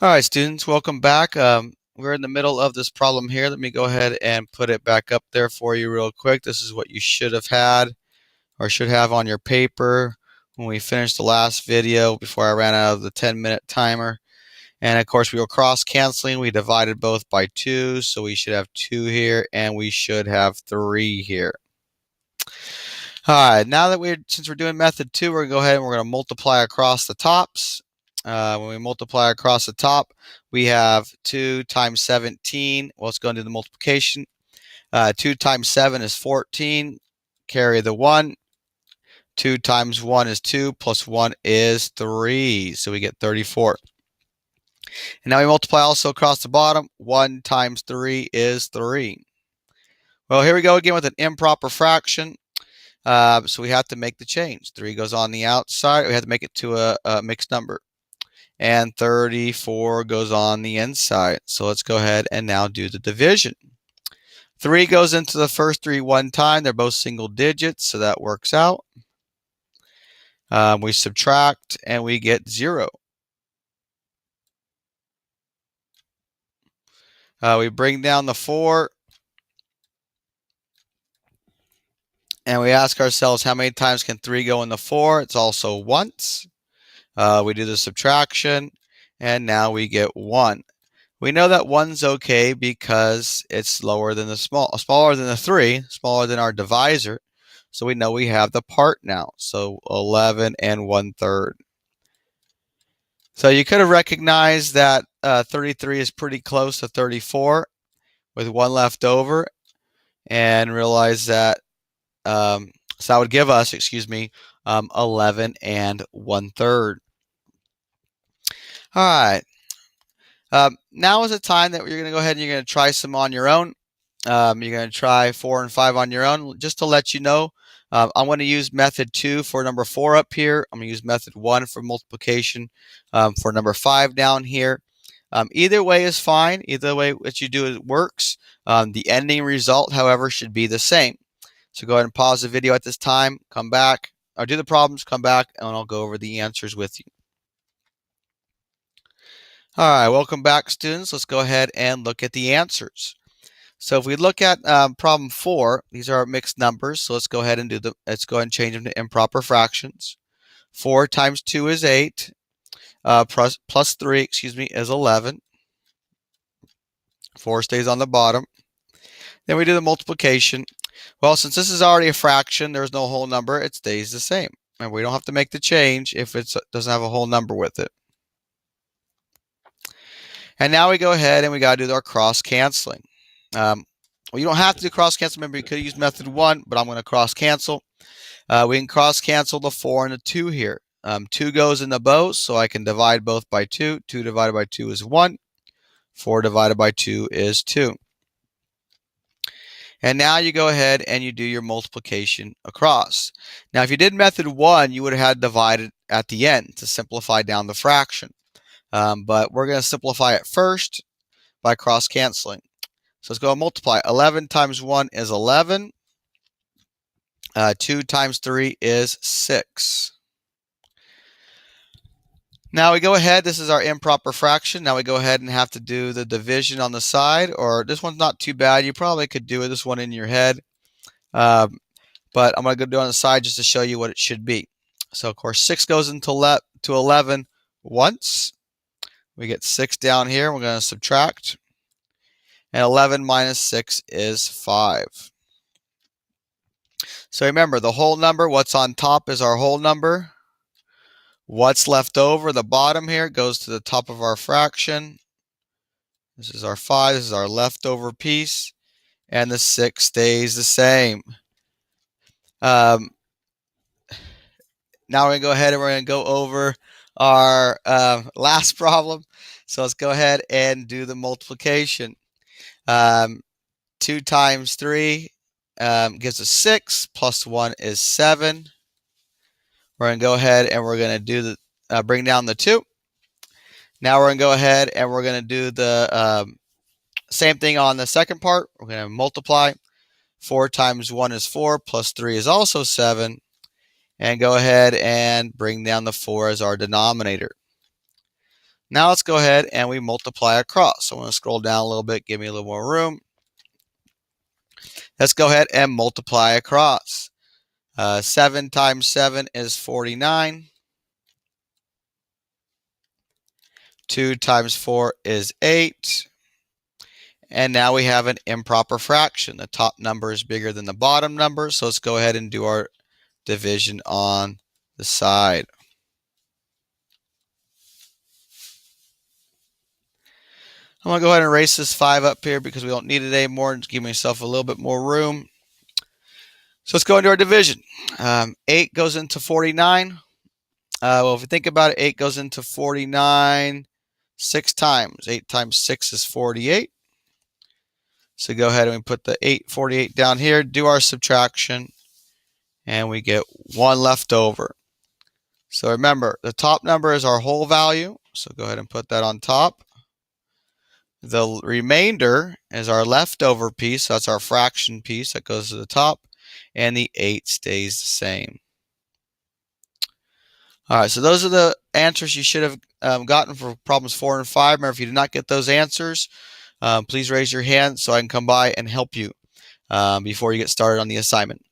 All right, students, welcome back. We're in the middle of this problem here. Let me go ahead and put it back up there for you real quick. This is what you should have had or should have on your paper when we finished the last video before I ran out of the 10-minute timer. And of course, we were cross-canceling. We divided both by 2, so we should have 2 here, and we should have 3 here. All right, now that since we're doing method 2, we're going to go ahead and we're going to multiply across the tops. When we multiply across the top, we have 2 times 17. Well, let's go into the multiplication. 2 times 7 is 14. Carry the 1. 2 times 1 is 2, plus 1 is 3. So we get 34. And now we multiply also across the bottom. 1 times 3 is 3. Well, here we go again with an improper fraction. So we have to make the change. 3 goes on the outside. We have to make it to a mixed number. And 34 goes on the inside. So let's go ahead and now do the division. 3 goes into the first 3 one time. They're both single digits, so that works out. We subtract, and we get 0. We bring down the 4. And we ask ourselves, how many times can 3 go in the 4? It's also once. We do the subtraction, and now we get 1. We know that 1's okay because it's lower than the smaller than the 3, smaller than our divisor. So we know we have the part now. So 11 and 1/3. So you could have recognized that 33 is pretty close to 34 with 1 left over, and realize that so that would give us, 11 and 1/3. All right. Now is the time that you're going to go ahead and you're going to try some on your own. You're going to try 4 and 5 on your own. Just to let you know, I'm going to use method 2 for number 4 up here. I'm going to use method 1 for multiplication for number 5 down here. Either way is fine. Either way that you do it works. The ending result, however, should be the same. So go ahead and pause the video at this time, come back, or do the problems, come back, and I'll go over the answers with you. All right, welcome back, students. Let's go ahead and look at the answers. So if we look at problem 4, these are mixed numbers. So let's go ahead and change them to improper fractions. 4 times 2 is 8. Plus 3, is 11. 4 stays on the bottom. Then we do the multiplication. Well, since this is already a fraction, there's no whole number. It stays the same. And we don't have to make the change if it doesn't have a whole number with it. And now we go ahead and we got to do our cross-canceling. Well, you don't have to do cross-cancel. Remember, you could use method 1, but I'm going to cross-cancel. We can cross-cancel the 4 and the 2 here. 2 goes in the both, so I can divide both by 2. 2 divided by 2 is 1. 4 divided by 2 is 2. And now you go ahead and you do your multiplication across. Now, if you did method 1, you would have had divided at the end to simplify down the fraction. But we're going to simplify it first by cross-canceling. So let's go and multiply. 11 times 1 is 11. 2 times 3 is 6. Now we go ahead. This is our improper fraction. Now we go ahead and have to do the division on the side. Or this one's not too bad. You probably could do this one in your head. But I'm going to go do it on the side just to show you what it should be. So, of course, 6 goes into 11 once. We get 6 down here. We're going to subtract. And 11 minus 6 is 5. So remember, the whole number, what's on top is our whole number. What's left over, the bottom here, goes to the top of our fraction. This is our 5. This is our leftover piece. And the 6 stays the same. Now we're going to go ahead and we're going to go over our last problem. So let's go ahead and do the multiplication. 2 times 3 gives us 6, plus 1 is 7. We're going to go ahead and we're going to do the bring down the 2. Now we're going to go ahead and we're going to do the same thing on the second part. We're going to multiply. 4 times 1 is 4, plus 3 is also 7. And go ahead and bring down the 4 as our denominator. Now let's go ahead and we multiply across. So I'm going to scroll down a little bit, give me a little more room. Let's go ahead and multiply across. 7 times 7 is 49. 2 times 4 is 8. And now we have an improper fraction. The top number is bigger than the bottom number, so let's go ahead and do our division on the side. I'm going to go ahead and erase this 5 up here because we don't need it anymore. Just give myself a little bit more room. So let's go into our division. 8 goes into 49. Well, if you think about it, 8 goes into 49 6 times. 8 times 6 is 48. So go ahead and we put the 48 down here, do our subtraction, and we get 1 left over. So remember, the top number is our whole value. So go ahead and put that on top. The remainder is our leftover piece. So that's our fraction piece that goes to the top. And the 8 stays the same. All right, so those are the answers you should have gotten for problems 4 and 5. Remember, if you did not get those answers, please raise your hand so I can come by and help you before you get started on the assignment.